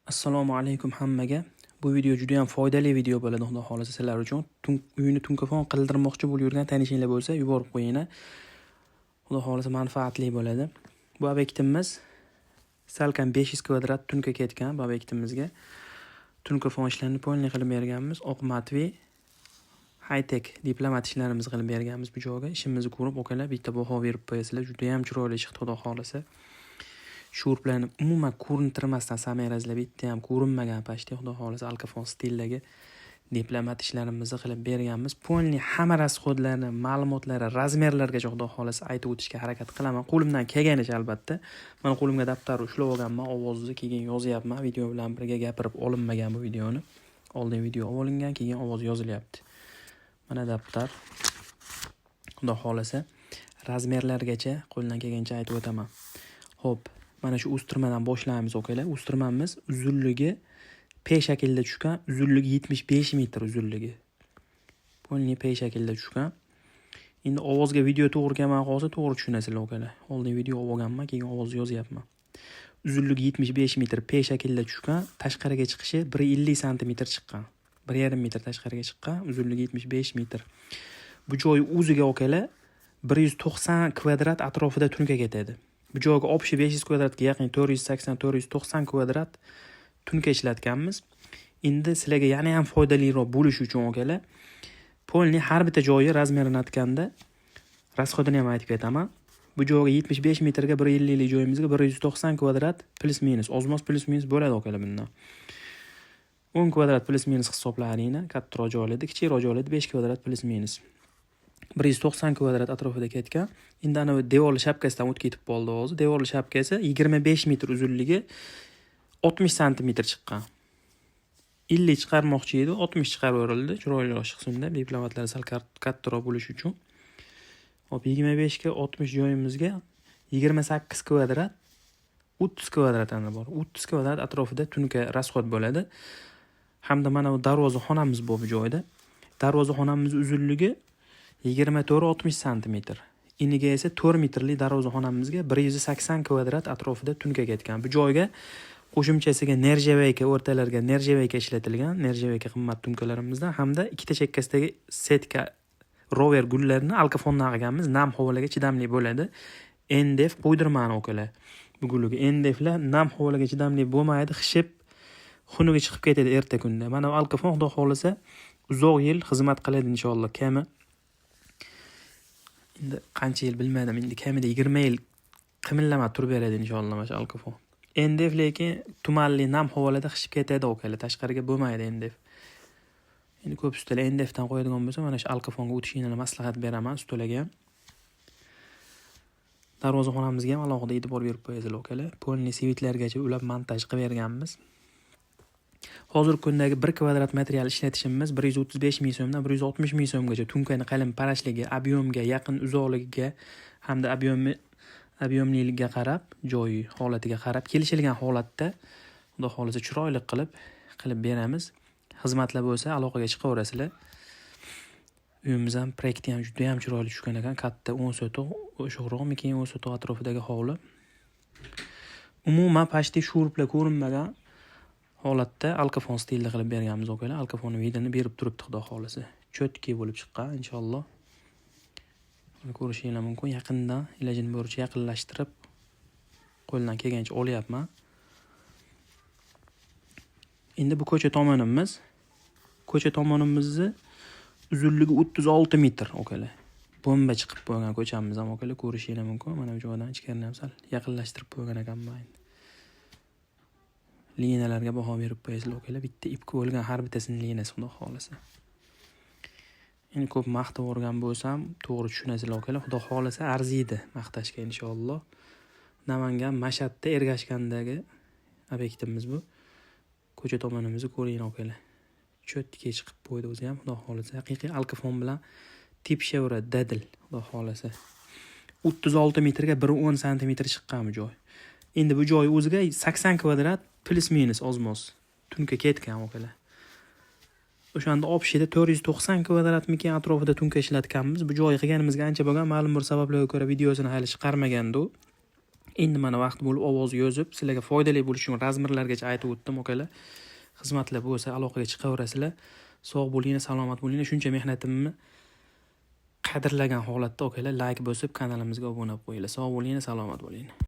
Assalomu alaykum hammaga. Bu video juda ham foydali video bo'ladi, xudo xolasa sizlar uchun. Uyni tunkafon qildirmoqchi bo'lib yurgan tanishinglar bo'lsa, yuborib qo'yinglar. Xudo xolasa manfaatli bo'ladi. Bu obyektimiz salkam 500 kvadrat tunka ketgan bu obyektimizga. Tunkafon ishlarini polni qilib berganmiz. Oq matvi high-tech diplomat ishlarimizni qilib berganmiz bu joyga. Ishimizni ko'rib, okalar bitta baho berib qo'yasizlar. Juda ham chiroyli chiqdi, xudo xolasa. Shurplarni umuman ko'rintirmasdan samerazlab bitta ham ko'rinmagan pashti, xudo xolasa alkafon stildagi diplomat ishlarimizni qilib berganmiz. Polni hamma rasxodlarni, ma'lumotlari, razmerlargacha xudo xolasa aytib o'tishga harakat qilaman. Qo'limdan kelganicha albatta. Mana qo'limga daftar ushlab olganman, ovozni keyin yozyapman. Video bilan birga gapirib olinmagan bu videoni. Oldin video olingan, keyin ovoz yozilyapti. Mana daftar. Xudo xolasa razmerlargacha qo'ldan kelgancha aytib o'taman. Xo'p, mana shu o'stirmadan boshlaymiz, okalar. O'stirmamiz uzunligi P shaklida tushgan, uzunligi 75 metr uzunligi. Polni P shaklida tushgan. Endi ovozga video to'g'ri kelmay qolsa, to'g'ri tushunasizlar, okalar. Oldin video olganman, keyin ovoz yozyapman. Uzunligi 75 metr P shaklida tushgan, tashqariga chiqishi 150 sm chiqqan. 1,5 metr tashqariga chiqqan, uzunligi 75 metr. Bu joy o'ziga, okalar, 190 kvadrat atrofida tunka ketadi. Bu joyga общий 500 kvadratga yaqin 480-490 kvadrat tunka ishlatganmiz. Endi sizlarga yana ham foydaliroq bo'lish uchun, okalar, polni har bitta joyi razmerini aytganda rasxodini ham aytib ketaman. Bu joyga 75 metrga 150 lik joyimizga 190 kvadrat plus minus, ozmoz plus minus bo'ladi, okalar, bundan. 10 kvadrat plus minus hisoblaringlar, kattaroq joylarda, kichikroq joylarda 5 kvadrat plus minus. 190 kvadrat atrofida ketgan. Endi ana devorli shapkasidan o'tib ketib qoldi o'zi. Devorli shapkasi 25 metr uzunligi 60 sm chiqqan. 50 chiqarmoqchi edi, 60 chiqarib o'rildi. Chiroyliroq chiqsin deb diplomatlar sal kattaroq bo'lish uchun. Hop, 25 ga 60 joyimizga 28 kvadrat 30 kvadrat ana bor. 30 kvadrat atrofida tunka rasxod bo'ladi. Hamda mana bu darvozaxonamiz bor bu joyda. Darvozaxonamiz uzunligi 24-60 sm. Eniga esa 4 metrli darvozaxonamizga 180 kvadrat atrofida tunka ketgan. Bu joyga qo'shimchasiga nerjavayka, o'rtalarga nerjavayka ishlatilgan. Nerjavayka qimmat tunkalarimizdan hamda ikkita chekkasidagi setka rover gullarni alkafondan qilganmiz. Nam havoga chidamli bo'ladi. NDF qo'ydirmani, okalar. Bu gulga NDFlar nam havoga chidamli bo'lmaydi, xishib xunuga chiqib ketadi erta kunda. Mana bu alkafon xudo xolasa uzoq yil xizmat qiladi inshaalloh. Kami endi qancha yil bilmadim, endi kamida 20 yil qimillamay turib beradi inshaalloh mana shu alkafon. NDF lekin tumanli nam havolada xishib ketadi, okalar, tashqariga bo'lmaydi NDF. Endi ko'p ustalar NDFdan qo'yadigan bo'lsa, mana shu alkafonga o'tishinglarni maslahat beraman ustalarga. Darvozaxonamizga ham alohida e'tibor berib qo'yasizlar, okalar. Polni svitlargacha ulab montaj qilib berganmiz. Hozirgi kundagi 1 kvadrat material ishlatishimiz 135 ming so'mdan 160 ming so'mgacha tunkani qalin parashligi, ob'yomga, yaqin uzoqligiga hamda ob'yomliligiga qarab, joyi holatiga qarab kelishilgan holatda xudo xolasa chiroyli qilib beramiz. Xizmatlar bo'lsa aloqaga chiqaverasizlar. Uyimiz ham proyekti ham juda ham chiroyli tushgan ekan. Katta 10 sotuq, o'shoqroqmikin 10 sotuq atrofidagi hovli. Umuman pashti shurplar ko'rinmagan holatda alkafon stilda qilib berganmiz, okalar. Alkafonni vidini berib turibdi, xudo xolasa. Chotki bo'lib chiqqan inshaalloh. Ko'rishinglar mumkin. Yaqindan ilojini boricha yaqinlashtirib qo'ldan kelgancha olyapman. Endi bu ko'cha tomonimiz. Ko'cha tomonimizni uzunligi 36 metr, okalar. Bomba chiqib qo'ygan ko'chamiz ham, okalar, ko'rishinglar mumkin. Mana bu joydan ichkarini ham sal yaqinlashtirib qo'ygan ekanman. Liniyalarga baho berib qo'yasizlar, okalar. Bitta ip bo'lgan har bittasini liniyasi, xudo xolasa. Endi ko'p maqtab o'rgan bo'lsam, to'g'ri tushunasizlar, okalar. Xudo xolasa arziydi maqtashga inshaalloh. Namangan Mashhadda Ergashgandagi obyektimiz bu. Ko'cha tomonimizni ko'ring, okalar. Chotga chiqib qo'ydi o'zi ham, xudo xolasa. Haqiqiy alkafon bilan tip shevra dadil, xudo xolasa. 36 metrga 110 sm chiqqan bu joy. Endi bu joy o'ziga 80 kvadrat plus minus ozmoz tunka ketgan, okalar. O'shanda opshida 490 kvadratmikin atrofida tunka ishlatganmiz. Bu joy qilganimizga ancha bo'lgan, ma'lum bir sabablarga ko'ra videosini hali chiqarmagandu. Endi mana vaqt bo'lib ovoz yozib, sizlarga foydali bo'lishi uchun razmerlargacha aytib o'tdim, akalar. Xizmatlar bo'lsa aloqaga chiqaverasizlar. Sog' bo'linglar, salomat bo'linglar. Shuncha mehnatimni qadrlagan holatda akalar like bosib, kanalimizga obuna bo'lib qo'yinglar. Sog' bo'linglar, salomat bo'linglar.